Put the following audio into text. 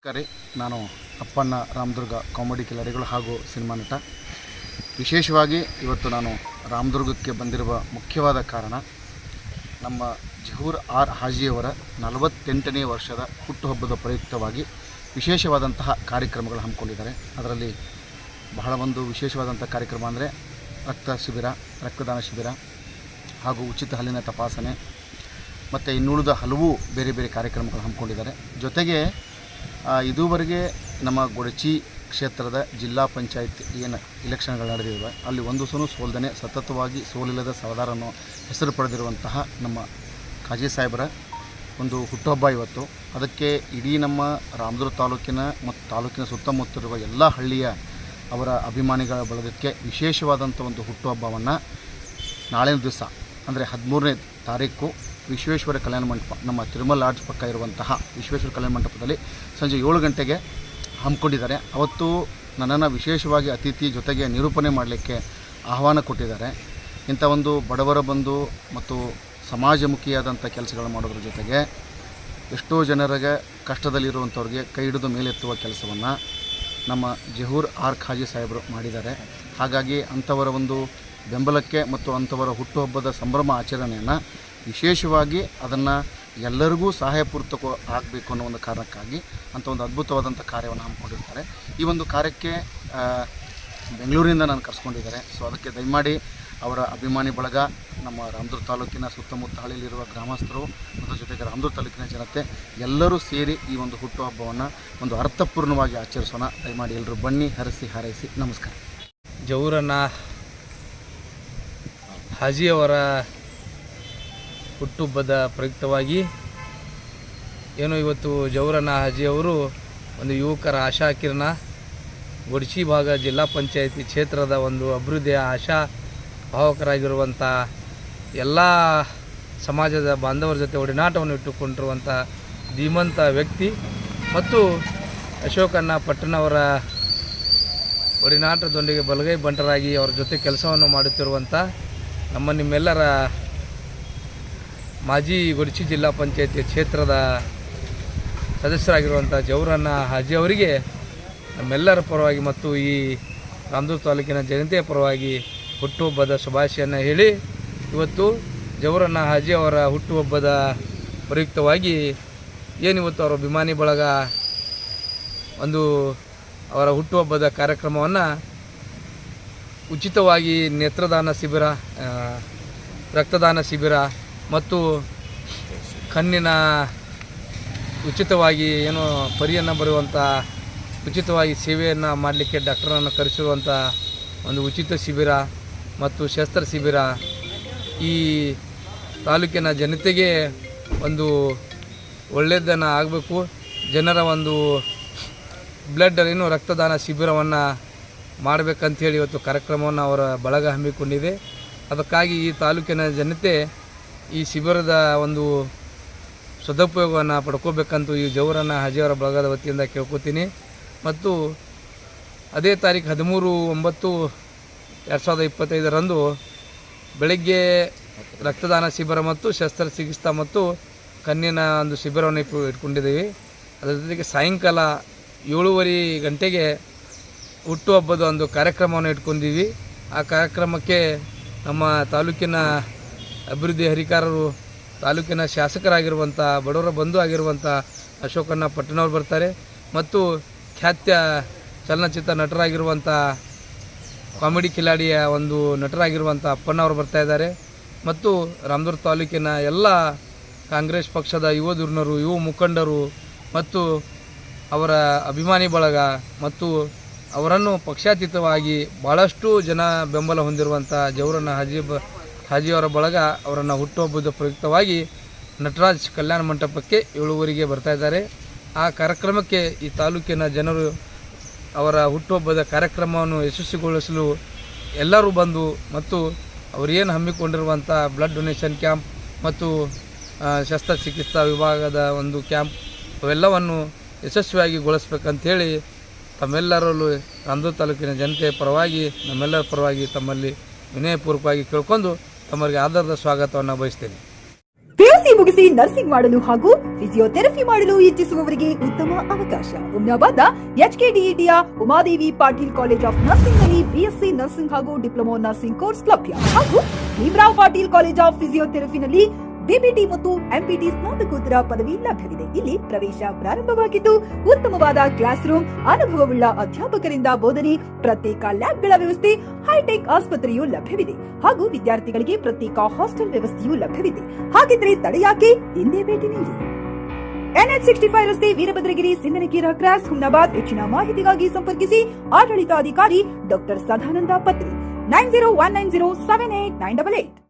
ಕರೆ ನಾನು ಅಪ್ಪಣ್ಣ ರಾಮದುರ್ಗ ಕಾಮಿಡಿ ಕಿಲಾಡಿಗಳು ಹಾಗೂ ಸಿನಿಮಾ ನಟ. ವಿಶೇಷವಾಗಿ ಇವತ್ತು ನಾನು ರಾಮದುರ್ಗಕ್ಕೆ ಬಂದಿರುವ ಮುಖ್ಯವಾದ ಕಾರಣ ನಮ್ಮ ಜಹೂರ್ ಆರ್ ಹಾಜಿಯವರ 48ನೇ ವರ್ಷದ ಹುಟ್ಟುಹಬ್ಬದ ಪ್ರಯುಕ್ತವಾಗಿ ವಿಶೇಷವಾದಂತಹ ಕಾರ್ಯಕ್ರಮಗಳು ಹಮ್ಮಿಕೊಂಡಿದ್ದಾರೆ. ಅದರಲ್ಲಿ ಬಹಳ ಒಂದು ವಿಶೇಷವಾದಂಥ ಕಾರ್ಯಕ್ರಮ ಅಂದರೆ ರಕ್ತದಾನ ಶಿಬಿರ ಹಾಗೂ ಉಚಿತ ಹಲ್ಲಿನ ತಪಾಸಣೆ ಮತ್ತು ಇನ್ನುಳಿದ ಹಲವು ಬೇರೆ ಬೇರೆ ಕಾರ್ಯಕ್ರಮಗಳು ಹಮ್ಮಿಕೊಂಡಿದ್ದಾರೆ. ಜೊತೆಗೆ ಇದುವರೆಗೆ ನಮ್ಮ ಗೊಡಚಿ ಕ್ಷೇತ್ರದ ಜಿಲ್ಲಾ ಪಂಚಾಯತ್ ಏನು ಇಲೆಕ್ಷನ್ಗಳು ನಡೆದಿವೆ ಅಲ್ಲಿ ಒಂದು ಸೋಲ್ದೇ ಸತತವಾಗಿ ಸೋಲಿಲ್ಲದ ಸರ್ದಾರ್ ಅನ್ನೋ ಹೆಸರು ಪಡೆದಿರುವಂತಹ ನಮ್ಮ ಖಾಜಿ ಸಾಹೇಬರ ಒಂದು ಹುಟ್ಟುಹಬ್ಬ ಇವತ್ತು. ಅದಕ್ಕೆ ಇಡೀ ನಮ್ಮ ರಾಮದುರ್ಗ ತಾಲೂಕಿನ ಮತ್ತು ತಾಲೂಕಿನ ಸುತ್ತಮುತ್ತಲಿರುವ ಎಲ್ಲ ಹಳ್ಳಿಯ ಅವರ ಅಭಿಮಾನಿಗಳ ಬಳಗಕ್ಕೆ ವಿಶೇಷವಾದಂಥ ಒಂದು ಹುಟ್ಟುಹಬ್ಬವನ್ನು ನಾಳಿನ ದಿವಸ ಅಂದರೆ 13ನೇ ತಾರೀಕು ವಿಶ್ವೇಶ್ವರ ಕಲ್ಯಾಣ ಮಂಟಪ, ನಮ್ಮ ತಿರುಮಲ ಲಾಡ್ಜ್ ಪಕ್ಕ ಇರುವಂತಹ ವಿಶ್ವೇಶ್ವರ ಕಲ್ಯಾಣ ಮಂಟಪದಲ್ಲಿ ಸಂಜೆ 7 ಗಂಟೆಗೆ ಹಮ್ಮಿಕೊಂಡಿದ್ದಾರೆ. ಅವತ್ತು ನನ್ನನ್ನು ವಿಶೇಷವಾಗಿ ಅತಿಥಿ ಜೊತೆಗೆ ನಿರೂಪಣೆ ಮಾಡಲಿಕ್ಕೆ ಆಹ್ವಾನ ಕೊಟ್ಟಿದ್ದಾರೆ. ಇಂಥ ಒಂದು ಬಡವರ ಬಂಧು ಮತ್ತು ಸಮಾಜಮುಖಿಯಾದಂಥ ಕೆಲಸಗಳು ಮಾಡೋದ್ರ ಜೊತೆಗೆ ಎಷ್ಟೋ ಜನರಿಗೆ ಕಷ್ಟದಲ್ಲಿರುವಂಥವ್ರಿಗೆ ಕೈ ಹಿಡಿದು ಮೇಲೆತ್ತುವ ಕೆಲಸವನ್ನು ನಮ್ಮ ಜಹೂರ್ ಆರ್ ಖಾಜಿ ಸಾಹೇಬರು ಮಾಡಿದ್ದಾರೆ. ಹಾಗಾಗಿ ಅಂಥವರ ಒಂದು ಬೆಂಬಲಕ್ಕೆ ಮತ್ತು ಅಂಥವರ ಹುಟ್ಟುಹಬ್ಬದ ಸಂಭ್ರಮ ಆಚರಣೆಯನ್ನು ವಿಶೇಷವಾಗಿ ಅದನ್ನು ಎಲ್ಲರಿಗೂ ಸಹಾಯಪೂರ್ತ ಆಗಬೇಕು ಅನ್ನೋ ಒಂದು ಕಾರಣಕ್ಕಾಗಿ ಅಂಥ ಒಂದು ಅದ್ಭುತವಾದಂಥ ಕಾರ್ಯವನ್ನು ಹಮ್ಮಿಕೊಂಡಿರ್ತಾರೆ. ಈ ಒಂದು ಕಾರ್ಯಕ್ಕೆ ಬೆಂಗಳೂರಿನಿಂದ ನಾನು ಕರೆಸ್ಕೊಂಡಿದ್ದಾರೆ. ಸೊ ಅದಕ್ಕೆ ದಯಮಾಡಿ ಅವರ ಅಭಿಮಾನಿ ಬಳಗ, ನಮ್ಮ ರಾಮದುರ್ಗ ತಾಲೂಕಿನ ಸುತ್ತಮುತ್ತ ಹಳ್ಳಿಯಲ್ಲಿರುವ ಗ್ರಾಮಸ್ಥರು ಮತ್ತು ಜೊತೆಗೆ ರಾಮದುರ್ಗ ತಾಲೂಕಿನ ಜನತೆ ಎಲ್ಲರೂ ಸೇರಿ ಈ ಒಂದು ಹುಟ್ಟುಹಬ್ಬವನ್ನು ಒಂದು ಅರ್ಥಪೂರ್ಣವಾಗಿ ಆಚರಿಸೋಣ. ದಯಮಾಡಿ ಎಲ್ಲರೂ ಬನ್ನಿ, ಹರಸಿ ಹಾರೈಸಿ. ನಮಸ್ಕಾರ. ಜಹೂರನ್ನ ಹಾಜಿಯವರ ಹುಟ್ಟುಹಬ್ಬದ ಪ್ರಯುಕ್ತವಾಗಿ ಏನು ಇವತ್ತು ಜಹೂರನ್ನ ಹಾಜಿಯವರು ಒಂದು ಯುವಕರ ಆಶಾ ಕಿರಣ, ಗೊಡಚಿ ಭಾಗ ಜಿಲ್ಲಾ ಪಂಚಾಯತಿ ಕ್ಷೇತ್ರದ ಒಂದು ಅಭಿವೃದ್ಧಿಯ ಆಶಾ ಭಾವಕರಾಗಿರುವಂಥ ಎಲ್ಲ ಸಮಾಜದ ಬಾಂಧವರ ಜೊತೆ ಒಡನಾಟವನ್ನು ಇಟ್ಟುಕೊಂಡಿರುವಂಥ ಧೀಮಂತ ವ್ಯಕ್ತಿ ಮತ್ತು ಅಶೋಕಣ್ಣ ಪಟ್ಟಣವರ ಒಡನಾಟದೊಂದಿಗೆ ಬಲಗೈ ಬಂಟರಾಗಿ ಅವರ ಜೊತೆ ಕೆಲಸವನ್ನು ಮಾಡುತ್ತಿರುವಂಥ ನಿಮ್ಮೆಲ್ಲರ ಮಾಜಿ ಗೊಡಚಿ ಜಿಲ್ಲಾ ಪಂಚಾಯತಿ ಕ್ಷೇತ್ರದ ಸದಸ್ಯರಾಗಿರುವಂಥ ಜಹೂರನ್ನ ಹಾಜಿ ಅವರಿಗೆ ನಮ್ಮೆಲ್ಲರ ಪರವಾಗಿ ಮತ್ತು ಈ ರಾಮದುರ್ಗ ತಾಲೂಕಿನ ಜನತೆಯ ಪರವಾಗಿ ಹುಟ್ಟುಹಬ್ಬದ ಶುಭಾಶಯನ್ನು ಹೇಳಿ, ಇವತ್ತು ಜಹೂರನ್ನ ಹಾಜಿ ಅವರ ಹುಟ್ಟುಹಬ್ಬದ ಪ್ರಯುಕ್ತವಾಗಿ ಏನಿವತ್ತು ಅವರ ಅಭಿಮಾನಿ ಬಳಗ ಒಂದು ಅವರ ಹುಟ್ಟುಹಬ್ಬದ ಕಾರ್ಯಕ್ರಮವನ್ನು ಉಚಿತವಾಗಿ ನೇತ್ರದಾನ ಶಿಬಿರ, ರಕ್ತದಾನ ಶಿಬಿರ ಮತ್ತು ಕಣ್ಣಿನ ಉಚಿತವಾಗಿ ಏನು ಪರಿಯನ್ನು ಬರುವಂಥ ಉಚಿತವಾಗಿ ಸೇವೆಯನ್ನು ಮಾಡಲಿಕ್ಕೆ ಡಾಕ್ಟರನ್ನು ಕರೆಸಿರುವಂಥ ಒಂದು ಉಚಿತ ಶಿಬಿರ ಮತ್ತು ಶಸ್ತ್ರ ಶಿಬಿರ ಈ ತಾಲೂಕಿನ ಜನತೆಗೆ ಒಂದು ಒಳ್ಳೆಯದನ್ನು ಆಗಬೇಕು. ಜನರ ಒಂದು ಬ್ಲಡ್ ರಕ್ತದಾನ ಶಿಬಿರವನ್ನು ಮಾಡಬೇಕಂಥೇಳಿ ಇವತ್ತು ಕಾರ್ಯಕ್ರಮವನ್ನು ಅವರ ಬಳಗ ಹಮ್ಮಿಕೊಂಡಿದೆ. ಅದಕ್ಕಾಗಿ ಈ ತಾಲೂಕಿನ ಜನತೆ ಈ ಶಿಬಿರದ ಒಂದು ಸದುಪಯೋಗವನ್ನು ಪಡ್ಕೋಬೇಕಂತೂ ಈ ಜಹೂರನ್ನ ಹಾಜಿಯವರ ಬಳಗದ ವತಿಯಿಂದ ಕೇಳ್ಕೊತೀನಿ. ಮತ್ತು ಅದೇ ತಾರೀಕು 13/9/2025 ಬೆಳಗ್ಗೆ ರಕ್ತದಾನ ಶಿಬಿರ ಮತ್ತು ಶಸ್ತ್ರಚಿಕಿತ್ಸಾ ಮತ್ತು ಕಣ್ಣಿನ ಒಂದು ಶಿಬಿರವನ್ನು ಇಟ್ಕೊಂಡಿದ್ದೀವಿ. ಅದರ ಜೊತೆಗೆ ಸಾಯಂಕಾಲ 7:30 ಗಂಟೆಗೆ ಹುಟ್ಟುಹಬ್ಬದ ಒಂದು ಕಾರ್ಯಕ್ರಮವನ್ನು ಇಟ್ಕೊಂಡಿದ್ದೀವಿ. ಆ ಕಾರ್ಯಕ್ರಮಕ್ಕೆ ನಮ್ಮ ತಾಲೂಕಿನ ಅಭಿವೃದ್ಧಿ ಅಧಿಕಾರರು, ತಾಲೂಕಿನ ಶಾಸಕರಾಗಿರುವಂಥ ಬಡವರ ಬಂಧು ಆಗಿರುವಂಥ ಅಶೋಕಣ್ಣ ಪಟ್ಟಣವ್ರು ಬರ್ತಾರೆ ಮತ್ತು ಖ್ಯಾತ್ಯ ಚಲನಚಿತ್ರ ನಟರಾಗಿರುವಂಥ ಕಾಮಿಡಿ ಕಿಲಾಡಿಯ ಒಂದು ನಟರಾಗಿರುವಂಥ ಅಪ್ಪಣ್ಣವರು ಬರ್ತಾಯಿದ್ದಾರೆ ಮತ್ತು ರಾಮದುರ್ಗ ತಾಲೂಕಿನ ಎಲ್ಲ ಕಾಂಗ್ರೆಸ್ ಪಕ್ಷದ ಯುವ ಧುರೀಣರು, ಯುವ ಮುಖಂಡರು ಮತ್ತು ಅವರ ಅಭಿಮಾನಿ ಬಳಗ ಮತ್ತು ಅವರನ್ನು ಪಕ್ಷಾತೀತವಾಗಿ ಭಾಳಷ್ಟು ಜನ ಬೆಂಬಲ ಹೊಂದಿರುವಂಥ ಜಹೂರನ್ನ ಹಾಜಿಯವರ ಬಳಗ ಅವರನ್ನು ಹುಟ್ಟುಹಬ್ಬದ ಪ್ರಯುಕ್ತವಾಗಿ ನಟರಾಜ್ ಕಲ್ಯಾಣ ಮಂಟಪಕ್ಕೆ 7:30ಗೆ ಬರ್ತಾಯಿದ್ದಾರೆ. ಆ ಕಾರ್ಯಕ್ರಮಕ್ಕೆ ಈ ತಾಲೂಕಿನ ಜನರು ಅವರ ಹುಟ್ಟುಹಬ್ಬದ ಕಾರ್ಯಕ್ರಮವನ್ನು ಯಶಸ್ವಿಗೊಳಿಸಲು ಎಲ್ಲರೂ ಬಂದು ಮತ್ತು ಅವರೇನು ಹಮ್ಮಿಕೊಂಡಿರುವಂಥ ಬ್ಲಡ್ ಡೊನೇಷನ್ ಕ್ಯಾಂಪ್ ಮತ್ತು ಶಸ್ತ್ರಚಿಕಿತ್ಸಾ ವಿಭಾಗದ ಒಂದು ಕ್ಯಾಂಪ್ ಅವೆಲ್ಲವನ್ನು ಯಶಸ್ವಿಯಾಗಿ ಗೊಳಿಸ್ಬೇಕಂಥೇಳಿ ತಮ್ಮೆಲ್ಲರಲ್ಲೂ ರಾಮದುರ್ಗ ತಾಲೂಕಿನ ಜನತೆಯ ಪರವಾಗಿ ನಮ್ಮೆಲ್ಲರ ಪರವಾಗಿ ತಮ್ಮಲ್ಲಿ ವಿನಯಪೂರ್ವಕವಾಗಿ ಕೇಳ್ಕೊಂಡು ತಮ್ಮರಿಗೆ ಆಧಾರದ ಸ್ವಾಗತವನ್ನು ಬಯಸ್ತೇನೆ. ಮುಗಿಸಿ ನರ್ಸಿಂಗ್ ಮಾಡಲು ಹಾಗೂ ಫಿಸಿಯೋಥೆರಪಿ ಮಾಡಲು ಇಚ್ಛಿಸುವವರಿಗೆ ಉತ್ತಮ ಅವಕಾಶ. ಹುಮ್ನಾಬಾದ್ನ HKDETಯ Umadevi Patil college of nursing ನಲ್ಲಿ BSc ನರ್ಸಿಂಗ್ ಹಾಗೂ ಡಿಪ್ಲೊಮಾ ನರ್ಸಿಂಗ್ ಕೋರ್ಸ್ ಲಭ್ಯ ಹಾಗೂ ಭೀಮರಾವ್ ಪಾಟೀಲ್ ಕಾಲೇಜ್ ಆಫ್ ಫಿಸಿಯೋಥೆರಪಿನಲ್ಲಿ BBT ಮತ್ತು MPT ಸ್ನಾತಕೋತ್ತರ ಪದವಿ ಲಭ್ಯವಿದೆ. ಇಲ್ಲಿ ಪ್ರವೇಶ ಪ್ರಾರಂಭವಾಗಿದ್ದು ಉತ್ತಮವಾದ ಕ್ಲಾಸ್ ರೂಮ್, ಅನುಭವವುಳ್ಳ ಅಧ್ಯಾಪಕರಿಂದ ಬೋಧನೆ, ಪ್ರತ್ಯೇಕ ಲ್ಯಾಬ್ಗಳ ವ್ಯವಸ್ಥೆ, ಹೈಟೆಕ್ ಆಸ್ಪತ್ರೆಯೂ ಲಭ್ಯವಿದೆ ಹಾಗೂ ವಿದ್ಯಾರ್ಥಿಗಳಿಗೆ ಪ್ರತ್ಯೇಕ ಹಾಸ್ಟೆಲ್ ವ್ಯವಸ್ಥೆಯೂ ಲಭ್ಯವಿದೆ. ಹಾಗಿದ್ರೆ ತಡೆಯಾಕೆ, ಹಿಂದೆ ಭೇಟಿ ನೀಡಿ. NH65 ರಸ್ತೆ, ವೀರಭದ್ರಗಿರಿ, ಸಿಂದನಕೀರ ಕ್ರಾಸ್, ಹುಮ್ನಾಬಾದ್. ಹೆಚ್ಚಿನ ಮಾಹಿತಿಗಾಗಿ ಸಂಪರ್ಕಿಸಿ ಆಡಳಿತಾಧಿಕಾರಿ ಡಾಕ್ಟರ್ ಸದಾನಂದ ಪತ್ರಿ 9019078988.